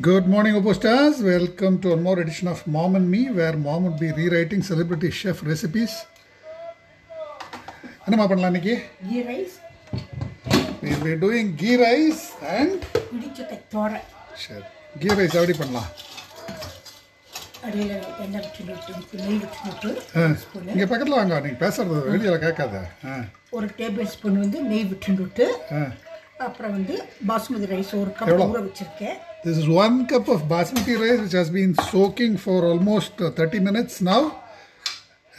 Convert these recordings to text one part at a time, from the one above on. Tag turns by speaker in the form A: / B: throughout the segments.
A: Good morning, Opostars. Welcome to one more edition of Mom and Me, where Mom would be rewriting celebrity chef recipes. என்னமா பண்ணலாம் இன்னைக்கு?
B: Ghee rice.
A: We'll be doing ghee rice and
B: இடிச்சக்கை தோரை.
A: சரி. Ghee rice எப்படி பண்ணலாம்?
B: அடியில் எண்ணெய் விட்டு நெய் விட்டு
A: இங்கே பக்கத்தில் வாங்க, நீங்கள் பேசுறது வெளியில் கேட்காத.
B: ஒரு டேபிள் ஸ்பூன் வந்து நெய் விட்டு அப்புறம் வந்து பாஸ்மதி ரைஸ் ஒரு கப் ஊற வச்சிருக்கேன்.
A: This is 1 cup of basmati rice which has been soaking for almost 30 minutes now.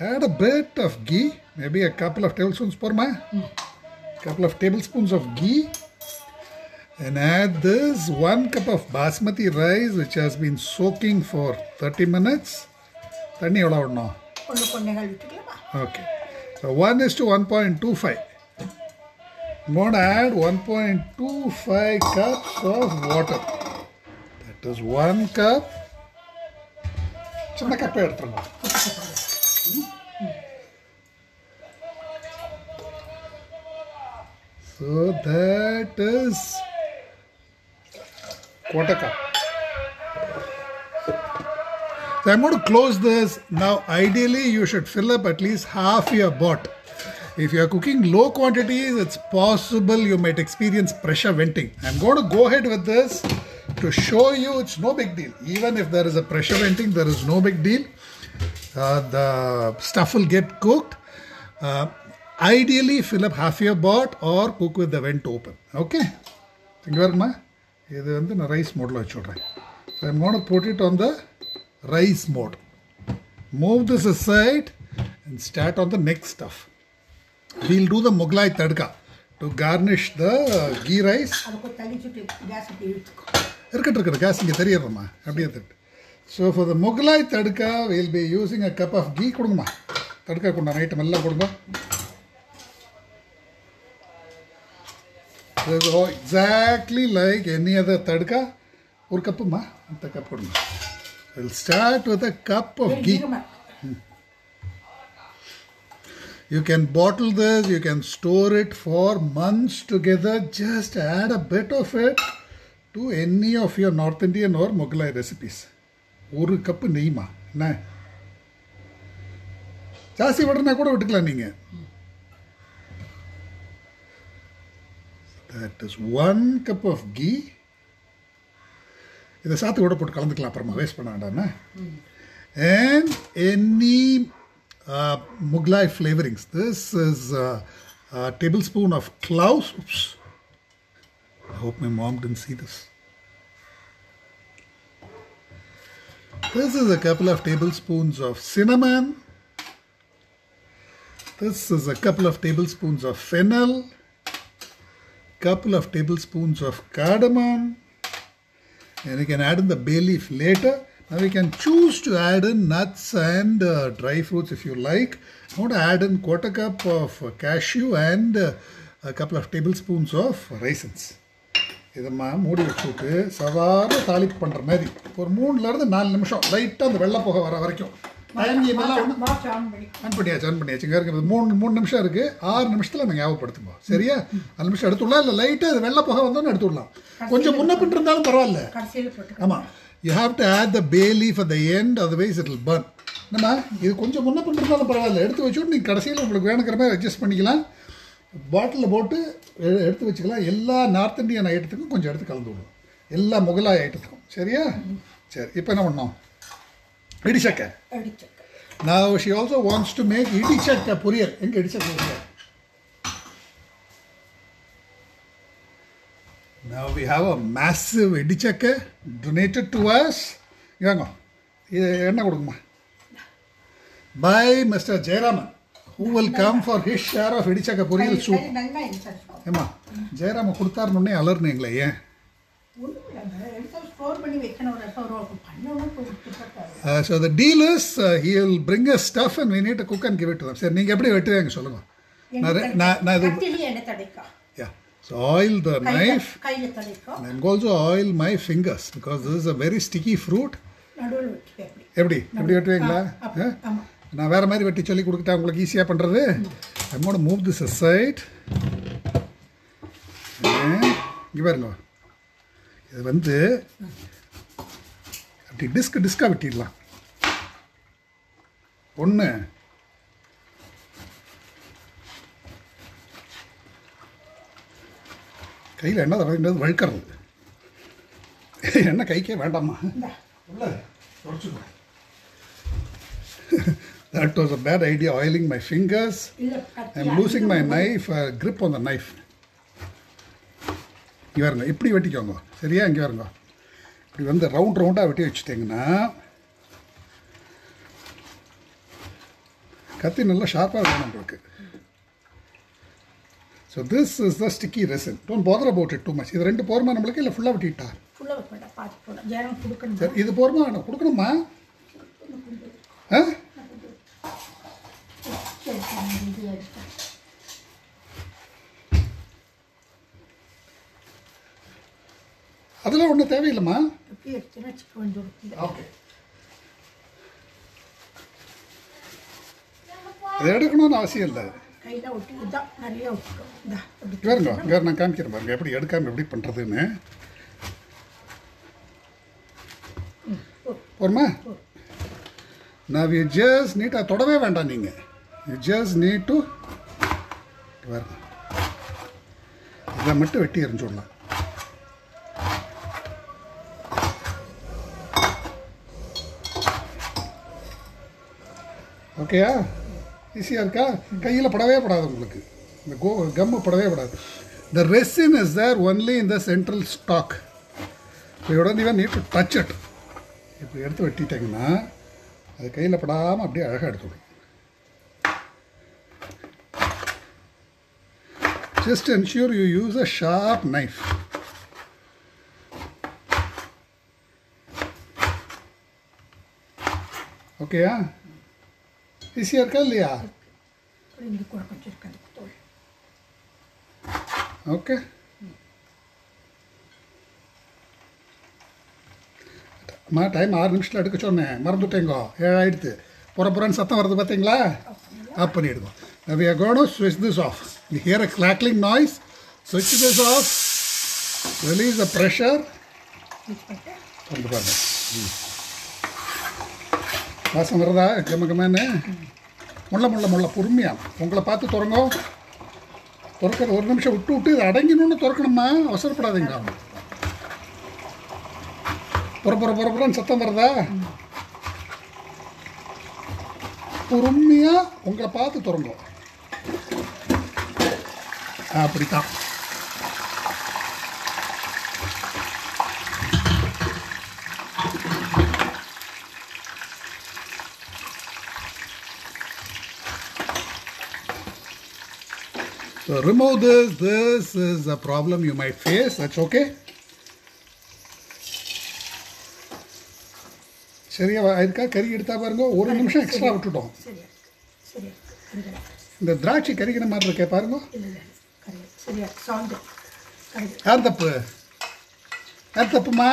A: Add a bit of ghee, maybe a couple of tablespoons per ma. Couple of tablespoons of ghee. And add this 1 cup of basmati rice which has been soaking for 30 minutes. தண்ணி எவ்வளோ விடணும்?
B: ஒன்று விட்டுக்கலாமா?
A: Okay. So 1:1.25. I'm going to add 1.25 cups of water. That is 1 cup. சின்ன கப்பை எடுத்துருங்க. So that is quarter cup. So I'm going to close this. Now ideally you should fill up at least half your pot. If you are cooking low quantities, it's possible you might experience pressure venting. I'm going to go ahead with this to show you it's no big deal. Even if there is a pressure venting, there is no big deal. The stuff will get cooked. Ideally, fill up half your pot or cook with the vent open. Okay? Think about it, this is the rice mode. So I'm going to put it on the rice mode. Move this aside and start on the next stuff. We'll do the Mughlai tadka to garnish the ghee rice. So for the Mughlai tadka, we'll be using a cup of ghee. Tadka this is exactly like any other tadka. We'll start with a cup of ghee. You can bottle this, you can store it for months together. Just add a bit of it to any of your North Indian or Mughlai recipes. 1 cup நெய்மா என்ன ஜாஸ்தி விடனா கூட விட்டுக்கலாம் நீங்க. That is 1 cup of ghee. இதை சாத்து கூட போட்டு கலந்துக்கலாம், அப்புறமா வேஸ்ட் பண்ண வேண்டாம். And any Mughlai flavorings. This is a tablespoon of cloves. Oops. I hope my mom didn't see this. This is a couple of tablespoons of cinnamon. This is a couple of tablespoons of fennel. Couple of tablespoons of cardamom. And you can add in the bay leaf later. Now we can choose to add in nuts and dry fruits if you like. I'm going to add in 1/4 cup of cashew and a couple of tablespoons of raisins. இதம்மா மூடி வச்சுட்டு சாதாரண தாளிப்பு பண்ணுற மாதிரி ஒரு 3-4 நிமிஷம் லைட்டாக அந்த வெள்ளை புகை வர வரைக்கும் டைம் ஆன் பண்ணியாச்சு. இங்கே இருக்குது 3 நிமிஷம் இருக்குது. 6 நிமிஷத்தில் நாங்கள் ஞாபகப்படுத்துவோம். சரியா? 5 நிமிஷம் எடுத்துடலாம். இல்லை லைட்டாக அது வெள்ளை புகை வந்தோன்னு எடுத்துடலாம். கொஞ்சம் முன்ன பின் இருந்தாலும் பரவாயில்ல. ஆமாம், you have to add the bay leaf at the end, otherwise it will burn. நம்ம இது கொஞ்சம் முன்ன பின் இருந்தாலும் பரவாயில்ல, எடுத்து வச்சுட்டு நீங்கள் கடைசியில் உங்களுக்கு வேணுங்கிற மாதிரி அட்ஜஸ்ட் பண்ணிக்கலாம். பாட்டிலில் போட்டு எடுத்து வச்சுக்கலாம். எல்லா நார்த் இந்தியன் ஐட்டத்துக்கும் கொஞ்சம் எடுத்து கலந்து விடுவோம், எல்லா முகலாய் ஐட்டத்துக்கும். சரியா? சரி, இப்போ என்ன பண்ணோம்? இடிச்சக்கை. Now she also wants to make இடிச்சக்கை பொரியல். எங்கே இடிச்சக்கை பொரியல்? Now we have a massive idichakka donated to us. Yango, enna kodukuma by Mr. Jayaraman, who will come for his share of idichakka poriyal soup. Emma, Jayaraman kudutarnonne alarneengle yen. So the deal is he will bring us stuff and we need to cook and give it to them. Sir, neenga eppadi vettuvenga solunga. Na yeah. So oil the knife and I'm also oil my fingers because this is a very sticky fruit. எப்படி வெட்டுவீங்களா? நான் வேறு மாதிரி வெட்டி சொல்லி கொடுத்துட்டா உங்களுக்கு ஈஸியாக பண்ணுறது. I'm going to move this aside. இங்கே பாருங்க, இது வந்து அப்படி டிஸ்காக வெட்டிடலாம். ஒன்று கையில் எண்ணெய் தடவைன்றது வழுக்கிறது. எண்ணெய் கைக்கே வேண்டாமா? That was a bad idea, oiling my fingers. I'm losing my knife, grip on the knife. இங்கே வருங்க, இப்படி வெட்டிக்கோங்க. சரியா? இங்கே வருங்க, இப்படி வந்து ரவுண்டாக வெட்டி வச்சுட்டிங்கன்னா கத்தி நல்லா ஷார்ப்பாக வேணும் உங்களுக்கு. So this is the sticky resin. Don't father about it too much. இது 2 போருமா நம்மளுக்கு, இல்லை ஃபுல்லாக வெட்டிட்டா? சரி, இது போருமா? நான் கொடுக்கணுமா? ஆ, அதெல்லாம் ஒன்றும் தேவையில்லைம்மா. ஓகே, அதை எடுக்கணும்னு அவசியம் இல்லை. வேறுங்க, வேறு நான் காமிக்கிறேன் பாருங்க எப்படி எடுக்காமல் எப்படி பண்ணுறதுன்னு. போருமா? நான் ஜஸ்ட் நீட்டாக தொடவே வேண்டாம். நீங்கள் ஜஸ்ட் நீட் டு பாருங்க, இதை மட்டும் வெட்டி எறிஞ்சுடலாம். ஓகேயா? ஈஸியாக இருக்கா? கையில் படவே படாது உங்களுக்கு, இந்த கம்மு படவே படாது. The resin is there only in the central stock. இப்போ உடனே நீவன் நீட் டு டச் இட். இப்போ எடுத்து வெட்டிட்டிங்கன்னா அது கையில் படாமல் அப்படியே அழகாக எடுத்துவிடும். Just ensure you use a sharp knife. ஓகேயா? ஈஸியாக இருக்கா இல்லையா? ஓகே, அம்மா டைம் 6 நிமிஷத்தில் எடுக்க சொன்னேன், மறந்துட்டேங்கோ. 7 ஆகிடுது. புறப்புறன்னு சத்தம் வருது பார்த்தீங்களா? ஆஃப் பண்ணிவிடுங்க. Now we are going to switch this off. You hear a crackling noise. Switch this off. Release the pressure. வந்து பாருங்க, வாசம் வருதா? கம்மன்னு முள்ள பொறுமையாக உங்களை பார்த்து திறங்கோ. திறக்கிற 1 நிமிஷம் விட்டு இது அடங்கினோன்னு திறக்கணுமா? அவசரப்படாதீங்க. புறப்புறன்னு சத்தம் வருதா? பொறுமையாக உங்களை பார்த்து திறங்கோ. அப்படித்தான். So remove this. This is a problem you might face. That's okay. சரியா இருக்கா? கறி எடுத்தா பாருங்க, 1 நிமிஷம் எக்ஸ்ட்ரா விட்டுட்டோம். இந்த திராட்சை கறிக்கிற மாதிரி இருக்கே பாருங்க. யார் தப்பு? யார் தப்புமா?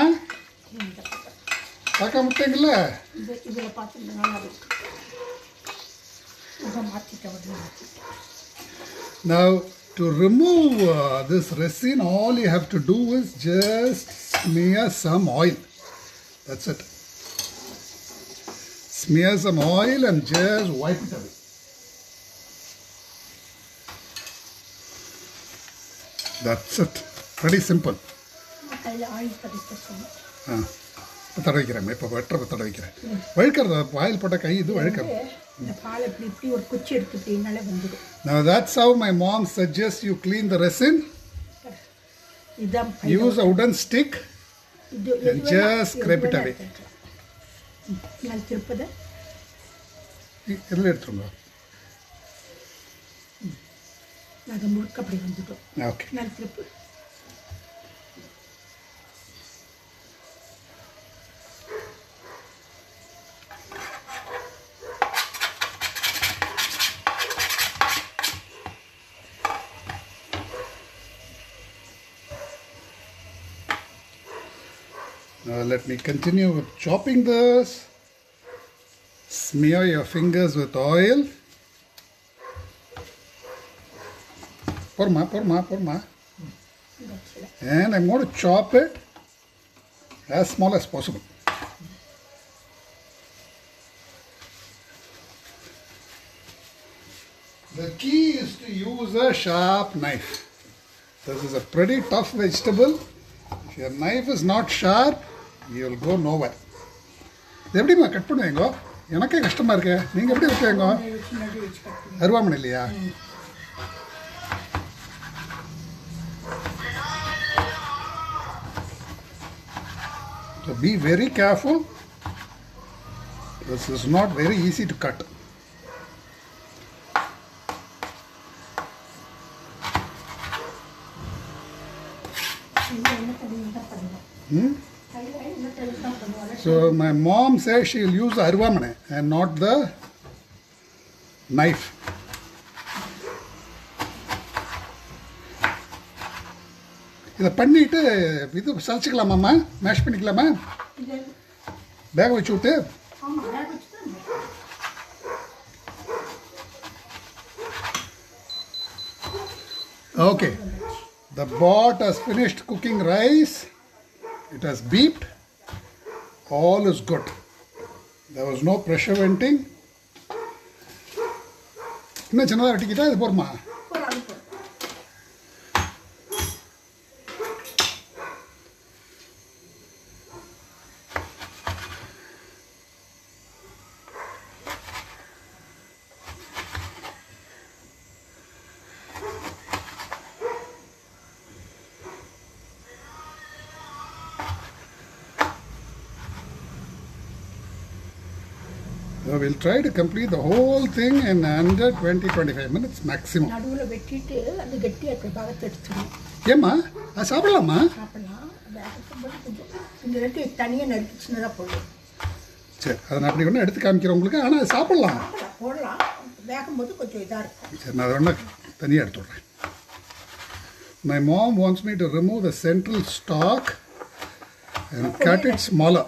A: பார்க்க முட்டீங்கல்ல? Now to remove this resin, all you have to do is just smear some oil. That's it. Smear some oil and just wipe it away. That's it. Pretty simple. இப்போ தடவிக்கிறேன். இப்போ வெட்டுறப்ப தடவிக்கிறேன். வழுக்கிறது ஆயில் போட்ட கை இது வழுக்கிறது. Now that's how my mom suggests you clean the resin. Use a wooden stick and just scrape it away. எல்லாம் எடுத்துருங்க. Okay. Now let me continue with chopping this. Smear your fingers with oil. Porma. And I'm going to chop it as small as possible. use a sharp knife. This is a pretty tough vegetable. If your knife is not sharp, you will go nowhere. இது எப்படிம்மா cut பண்ணுவீங்க? எனக்கே கஷ்டமாக இருக்கு. நீங்கள் எப்படி வைப்பீங்க? அருவாமனை இல்லையா? So be very careful. This is not very easy to cut. So my mom says she will use the arvamane and not the knife. இதை பண்ணிட்டு இது சமைச்சிக்கலாமாம்மா? மேஷ் பண்ணிக்கலாமா? பேக வச்சு விட்டு okay. The pot has finished cooking rice. It has beeped. All is good. There was no pressure venting. இன்னும் சின்னதாக வெட்டிக்கிட்டா இது போருமா? So we'll try to complete the whole thing in under 20-25 minutes maximum.
B: நடுவுல வெட்டிட்டு அது கெட்டியா இருக்க பாகத்தை எடுத்துடணும்.
A: ஏம்மா அது சாப்பிடலாமா?
B: சாப்பிடலாம். கொஞ்சம் இந்த ரெண்டு தனியாக நறுக்கி சின்னதாக போடலாம்.
A: சரி அதை நான் அப்படி ஒன்று எடுத்து காமிக்கிறேன் உங்களுக்கு. ஆனால் அது சாப்பிடலாம்.
B: போடலாம். வேகும்போது கொஞ்சம் இதாக இருக்கும்.
A: சரி நான் அதை ஒன்று தனியாக எடுத்து விட்றேன். My mom wants me to remove the central stalk and cut it smaller.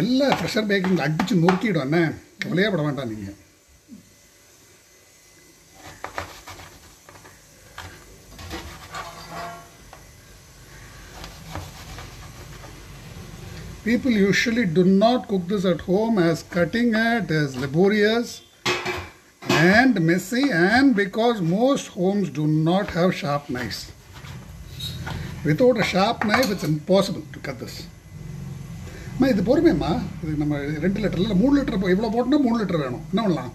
A: எல்லா ப்ரெஷர் பேக்கிங் அடித்து நொறுக்கிடும் என்ன, கவலையே பட வேண்டாம் நீங்கள். People usually do not cook this at home as cutting it is laborious and messy, and because most homes do not have sharp knives. Without a sharp knife it's impossible to cut this. அம்மா இது பொறுமையம்மா, இது நம்ம 2 litre இல்லை 3 litre இவ்வளோ போட்டோம்னா 3 litre வேணும். என்ன பண்ணலாம்?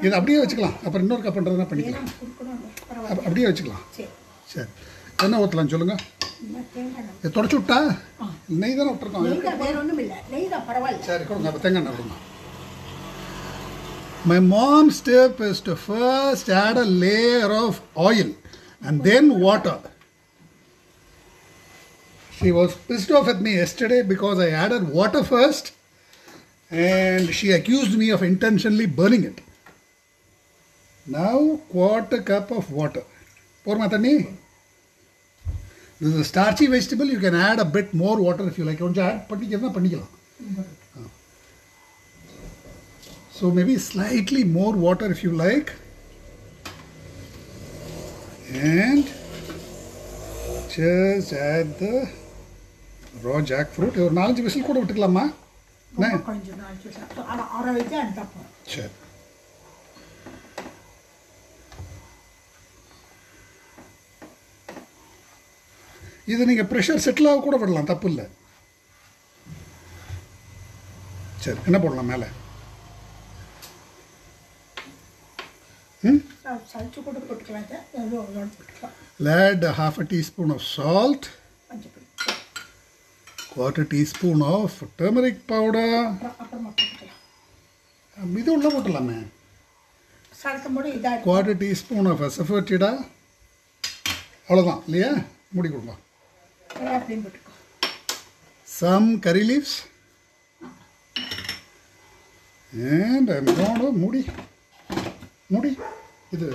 A: இது அப்படியே வச்சுக்கலாம். அப்புறம் இன்னொரு கப் பண்ணுறதுனா பண்ணிக்கலாம். அப்படியே வச்சுக்கலாம். சரி என்ன ஊற்றலாம் சொல்லுங்கள்? இது தொடச்சி விட்டா நெய் தானே விட்டுருக்கோம். சரி கொடுங்க அப்போ தேங்காய் எண்ணெய் கொடுங்க. My mom's tip is to first add a layer of oil and then water. She was pissed off at me yesterday because I added water first and she accused me of intentionally burning it. Now quarter cup of water. Pour my tani. This is a starchy vegetable. You can add a bit more water if you like. So maybe slightly more water if you like. And just add the raw jackfruit. ஒரு 4-5 whistle கூட விட்டுக்கலாமா? சரி இது நீங்கள் pressure settle ஆக கூட விடலாம், தப்பு இல்லை. சரி என்ன போடலாம் மேலே? Add half a teaspoon of salt, quarter teaspoon of turmeric powder. இது உள்ள போட்டலாமே. quarter teaspoon of asafoetida. அவ்வளோதான் இல்லையா? மூடி கொடுக்கலாம். Some curry leaves. And I'm going to மூடி இது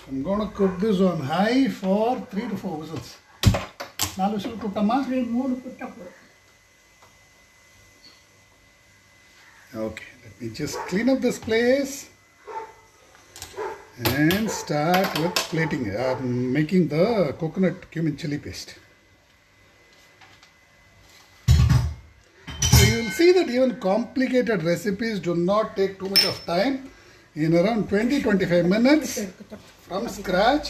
A: I'm going to cook this on high for 3 to 4 whistles. 4 whistle கூட்டமா? 3 கூட்ட போதும். Okay, let me just clean up this place and start with plating, making the coconut cumin chili paste. So you will see that even complicated recipes do not take too much of time. In around 20-25 minutes from scratch.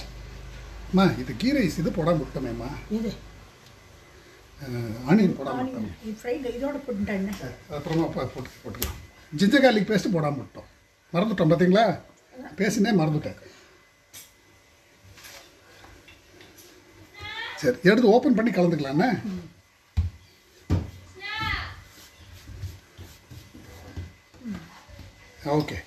A: Ma, இது key rice இது போடாம விட்டோமேம்மா.
B: இது
A: onion போடாம விட்டோம்.
B: இது fried இதோட போட்டுட்டேன்.
A: அப்புறமா போட்டுக்கலாம். ஜிஞ்சர் கார்லிக் பேஸ்ட் போடாம விட்டோம். மறந்துட்டோம் பாத்தீங்களா? பேசினே மறந்துட்டேன். சரி, எடுத்து ஓபன் பண்ணி கலந்துக்கலாம்னா. Okay.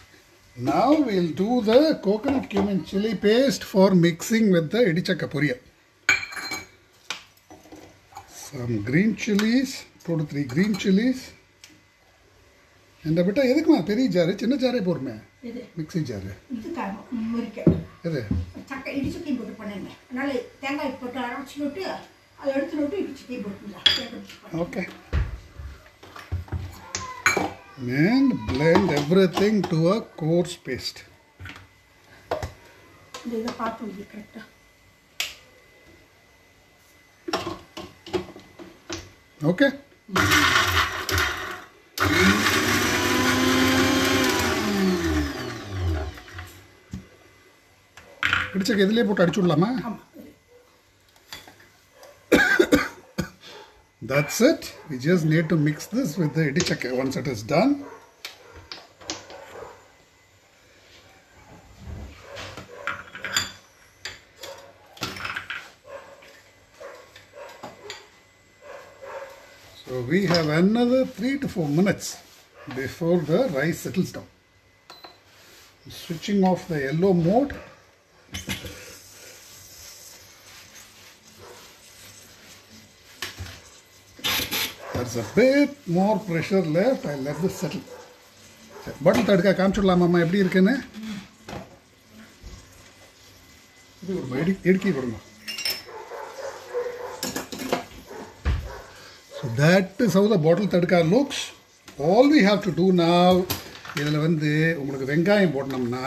A: Now we'll do the coconut cumin chili paste for mixing with the idichakka poriyal. Some green chilies, 2 to 3 green chilies. And a bit of edukuma peri jar, chinna jar porume.
B: இது
A: Mixing jar.
B: இது முறிக்க.
A: Edu.
B: சக்கை இடிச்சுக்கி போட்டு பண்ணேன். அதனால தேங்காய் போட்டு அரைச்சிட்டு அதை எடுத்துட்டு இடிச்சுக்கி போட்டுங்க.
A: Okay. And blend everything to a coarse paste.
B: இதை பார்த்து இது கரெக்டா.
A: Okay. இடிச்சக்க இதிலே போட்டு அடிச்சுடலாமா?
B: ஆமா.
A: That's it. We just need to mix this with the idichakka once it is done. So we have another 3 to 4 minutes before the rice settles down. Switching off the yellow mode. There's a bit more pressure left. I'll let this settle. Bottle tadka காமிச்சுடலாமா அம்மா எப்படி இருக்குன்னு? இது ஒரு இடுக்கி கொடுங்க. So that is how the bottle tadka looks. All we have to do now, இதில் வந்து உங்களுக்கு வெங்காயம் போடணும்னா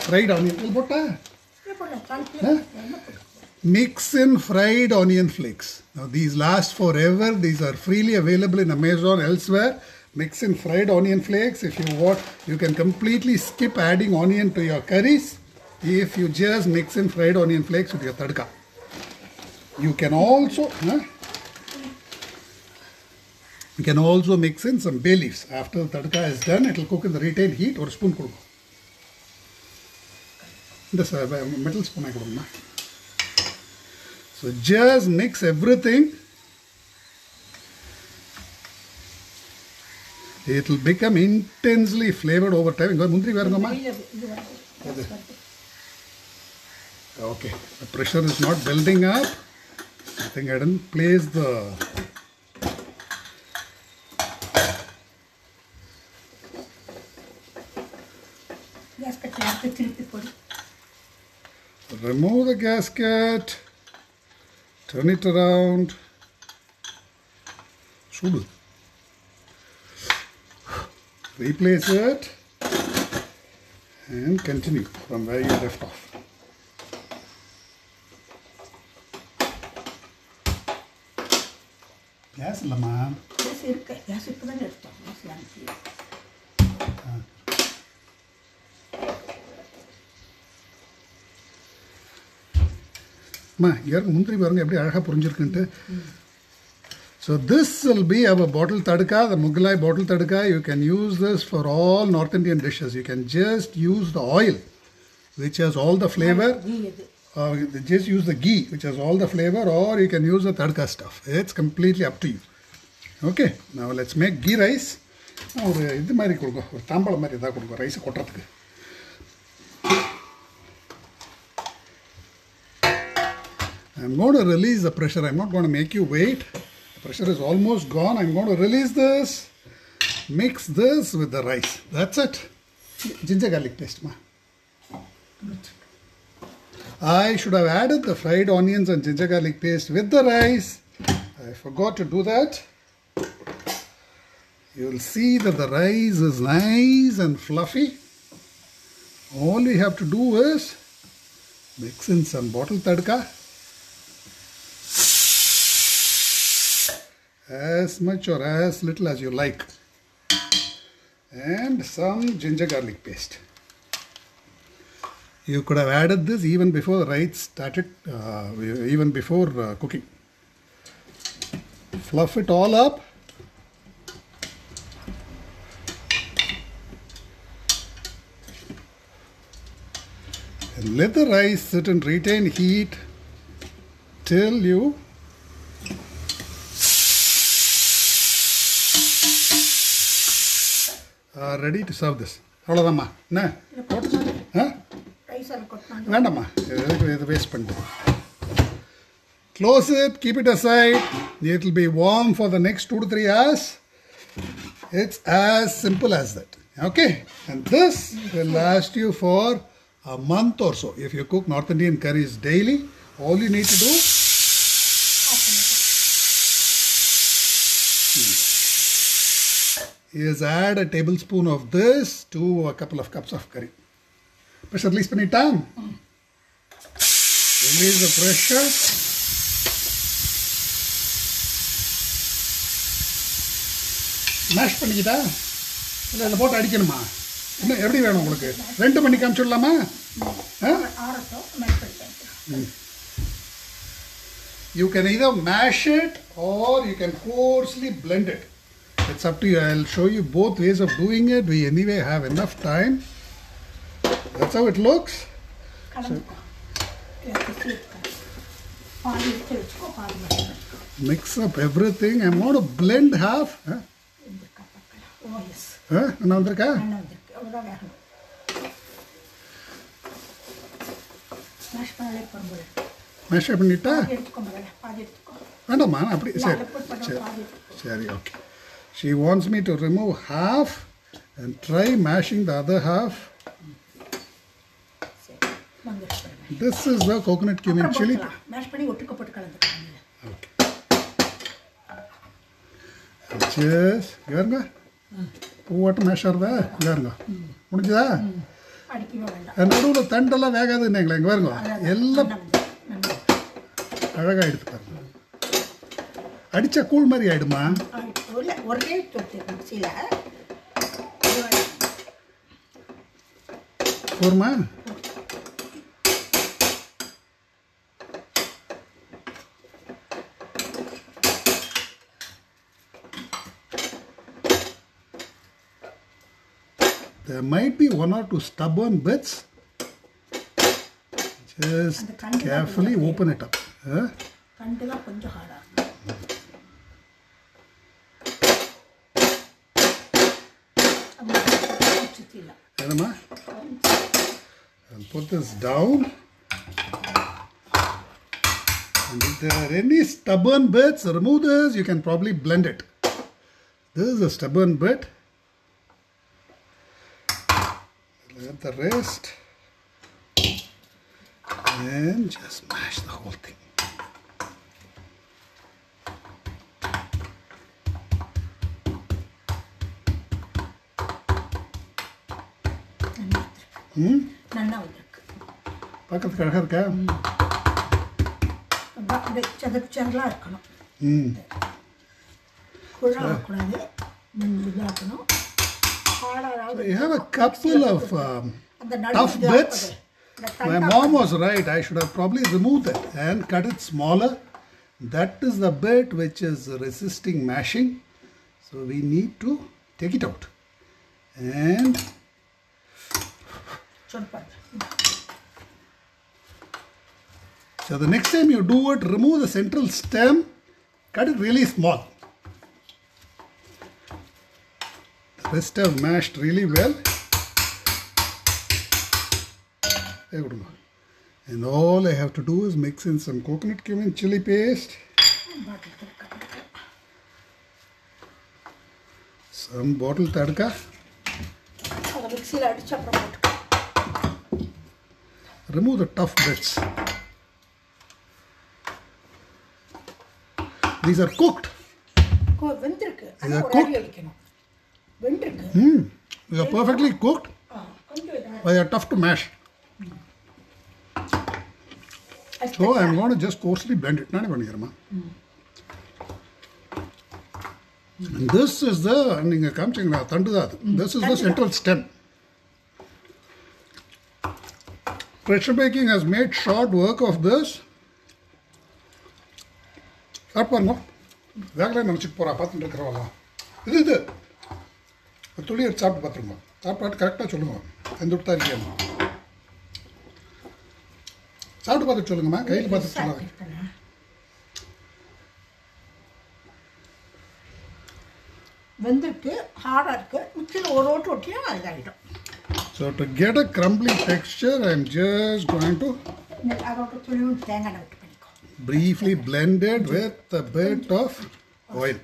A: fried onion போட்டா? Mix in fried onion flakes. Now these last forever. These are freely available in Amazon elsewhere. Mix in fried onion flakes. If you want, you can completely skip adding onion to your curries if you just mix in fried onion flakes with your tadka. You can also mix in some bay leaves. After the tadka is done, it will cook in the retained heat. Or spoon கொடுங்க. இந்த metal spoon கொடுங்க. So just mix everything. It will become intensely flavored over time. Mundri varungama. Okay, the pressure is not building up. I think I didn't place the remove the gasket. Turn it around. Should replace it and continue from where you left off. Gas lama.
B: Gas irukku. Gas இப்பதான் எடுத்தோம். gas வாங்கி. முந்திரி பாருங்க எப்படி அழகா புரிஞ்சிருக்குன்ட்டு. So this will be our bottle tadka, the Mughlai bottle tadka. You can use this for all North Indian dishes. You can just use the oil which has all the flavor. Just use the ghee which has all the flavor, or you can use the tadka stuff. It's completely up to you. Okay, now let's make ghee rice. ஒரு இது மாதிரி கொடுங்க, ஒரு தாம்பலம் மாதிரி ஏதாவது கொடுங்க rice கொட்டுறதுக்கு. I'm going to release the pressure. I'm not going to make you wait. The pressure is almost gone. I'm going to release this. Mix this with the rice. That's it. Ginger garlic paste, ma. I should have added the fried onions and ginger garlic paste with the rice. I forgot to do that. You will see that the rice is nice and fluffy. All we have to do is mix in some bottle tadka as much or as little as you like, and some ginger garlic paste. You could have added this even before the rice started, even before cooking. Fluff it all up. And let the rice sit and retain heat till you are ready to serve this. அவ்வளோதாம்மா என்ன ஆ வேண்டாம்மா இது waste பண்ணிட்டு. Close it, keep it aside. It will be warm for the next 2 to 3 hours. It's as simple as that. Okay? And this will last you for a month or so. If you cook North Indian curries daily, all you need to do is add a tablespoon of this to a couple of cups of curry. Pressure release பண்ணிட்டான். Release the pressure. Mash பண்ணிக்கிட்டா இல்லை இதில் போட்டு அடிக்கணுமா? என்ன எப்படி வேணும் உங்களுக்கு? 2 பண்ணி காமிச்சுடலாமா? You can either mash it or you can coarsely blend it. It's up to you. I'll show you both ways of doing it. We anyway have enough time. That's how it looks. So, mix up everything. I'm going to blend half. என்ன வந்திருக்கா? Mash பண்ணிட்டா வேண்டாம்மா அப்படி சரி சரி சரி okay. She wants me to remove half and try mashing the other half. This is the coconut cumin chili. Okay. Just garga. பூவாட்டம் mesh ஆகுதா? பாருங்க முடிஞ்சதா? நடுவில் தண்டெல்லாம் வேகாதுன்னீங்களா? இங்கே பாருங்க எல்லாம் அழகாக எடுத்து பாருங்க. அடித்தா கூழ் மாதிரி ஆகிடுமா? போருமா? There might be 1 or 2 stubborn bits. Just carefully open it up. I'll put this down. And if there are any stubborn bits, remove this. You can probably blend it. This is a stubborn bit. Let the rest and just mash the whole thing. பக்கத்துக்கு அழகா இருக்கா?
C: சதச்சரலா இருக்கணும். குழாக்கூடாது, இருக்கணும்.
B: You have a couple of tough bits. My mom was right. I should have probably removed it and cut it smaller. That is the bit which is resisting mashing. So we need to take it out. And so the next time you do it, remove the central stem, cut it really small. Rest have mashed really well. And all I have to do is mix in some coconut cumin chili paste, some bottle tadka, remove the tough bits. These are cooked. These are cooked. They are perfectly cooked, but they are tough to mash. So I am going to just coarsely blend it. And this is the நீங்க காமிச்சீங்களா தண்டு தான் அது. This is the central stem. Pressure baking has made short work of this. சாப்பிடுங்க. வேகலை நினச்சிட்டு போகிறா பார்த்துட்டு இருக்கிறவா இது துளி எடுத்து சாப்பிட்டு பார்த்துருங்க. சாப்பிட்டு கரெக்டாக சொல்லுங்க. எந்த விட்டா இருக்கியம்மா சாப்பிட்டு பார்த்துட்டு சொல்லுங்கம்மா. கையில் பார்த்துட்டு சொல்லுங்க.
C: வெந்துட்டு ஹார்டாக இருக்குது. மிக்சியில் ஒரு ஓட்டு ஒட்டினா இதாகிடும்.
B: So to get a crumbly texture, I am just going to
C: அதோட துளியும் தேங்காய் விட்டு பண்ணிக்கோ.
B: briefly blend it with a bit of oil.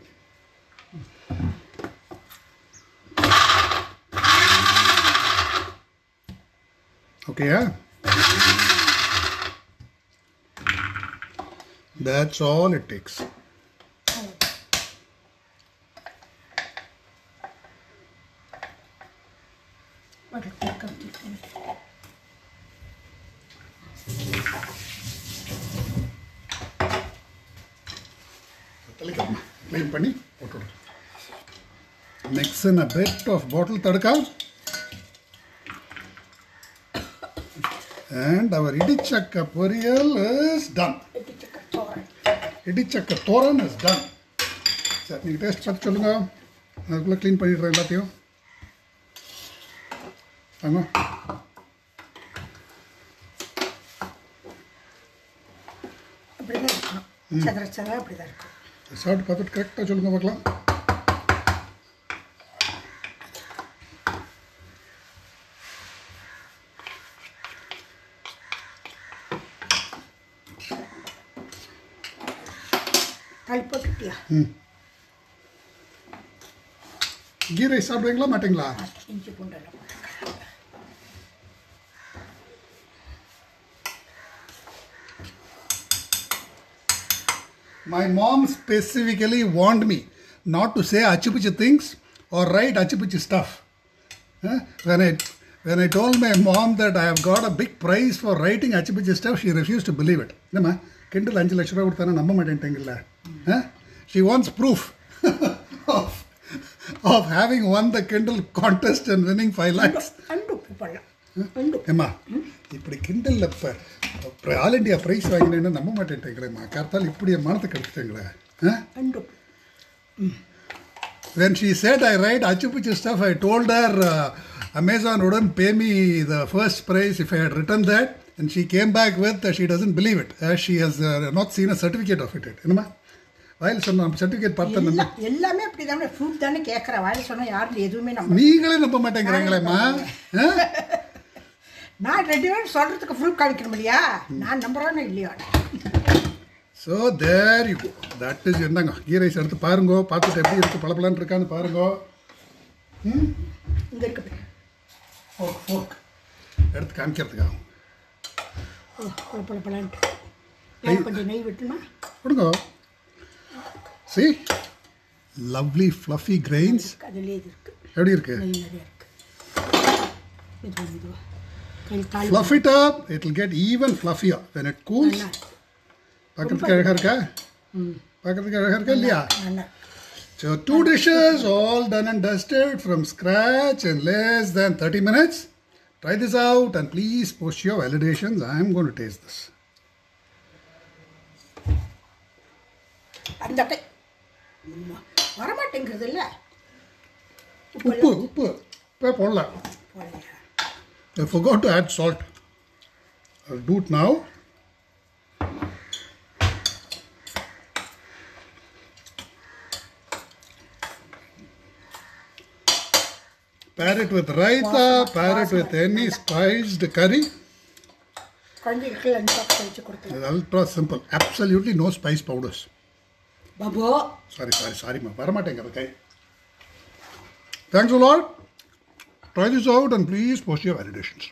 B: Okay, yeah? That's all it takes.
C: ஒரு பக்கம் தூக்கி.
B: Clean பண்ணி போட்டுடு. Mix in a bit of bottle tadka. And our idichakka poriyal is done. இடிச்சக்க toran is done. சரி நீங்கள் டேஸ்ட் பார்த்து சொல்லுங்க. அதுக்குள்ளே clean பண்ணிடுறேன் எல்லாத்தையும். வாங்க.
C: அப்படிதான் இருக்கணும். சதுர சதுர அப்படிதான் இருக்கும்.
B: சாப்பிட்டு பார்த்துட்டு கரெக்டாக சொல்லுங்க பார்க்கலாம்.
C: காய் போட்டுட்டியா?
B: கீ ரைஸ் சாப்பிடுவீங்களா மாட்டீங்களா?
C: இஞ்சி பூண்டு எல்லாம் போட்டுக்கிறேன்.
B: My mom specifically warned me not to say achipuchi things or write achipuchi stuff. When I told my mom that I have got a big prize for writing achipuchi stuff, she refused to believe it. என்னம்மா கிண்டல் 5 லட்ச ரூபா கொடுத்தானே நம்ப மாட்டேன்ட்டீங்கல்ல. She wants proof of having won the Kindle contest and winning 5 lakhs.
C: And உப்பு பழம்.
B: ஏம்மா இப்படி கிண்டலில் இப்போ ஆல் இண்டியா ப்ரைஸ் வாங்கினேன்னு நம்ப மாட்டேன்ட்டேங்கிறேம்மா. கரெக்டால் இப்படி மானத்துக்கு எடுத்துட்டேங்களே.
C: And.
B: When she said I write achipuchi stuff, I told her Amazon wouldn't pay me the first prize if I had written that. And she came back with she doesn't believe it, as she has not seen a certificate of it. என்னம்மா வாயில் சொன்ன certificate பார்த்தேன்.
C: எல்லாமே அப்படி தானே fruit தானே கேட்குற. வாயில் சொன்னால் யாரும் எதுவுமே நம்ம
B: நீங்களே நம்ப மாட்டேங்கிறாங்களேம்மா.
C: நான் ரெடிமேட் சொல்கிறதுக்கு ப்ரூஃப் காமிக்கணும் இல்லையா? நான் நம்புறேன்னு இல்லையா?
B: So there you go. That is என்னங்க கீ ரைஸ் எடுத்து பாருங்கோ. பார்த்துட்டு எப்படி இருக்குது பளபளன்னு இருக்கான்னு பாருங்கோ.
C: இங்கே இருக்கு
B: ஃபோர்க் எடுத்து காமிக்கிறதுக்காக
C: பழப்பழன்ட்டு கொஞ்சம் நெய் விட்டுமா
B: கொடுங்க. See, lovely fluffy grains.
C: அதுலேயே இது இருக்கு.
B: எப்படி இருக்கு?
C: நெய் நிறைய இருக்கு.
B: Fluff it up, it will get even fluffier when it cools. பார்க்கறதுக்கு அழகா இருக்கா? பார்க்கறதுக்கு அழகா இருக்கா இல்லையா? So 2 dishes all done and dusted from scratch in less than 30 minutes. Try this out and please post your validations. I am going to taste this.
C: அந்த கை வரமாட்டேங்கிறது இல்லை.
B: உப்பு போடல. I forgot to add salt. I'll do it now. Pair it with raita, pair it with any spiced curry.
C: குழந்தைகளுக்கு lunch box வச்சு கொடுத்து.
B: It's ultra simple. Absolutely no spice powders.
C: Babu
B: Sorry, வரமாட்டேங்கிற guy. Thanks a lot. Try this out and please post your validations.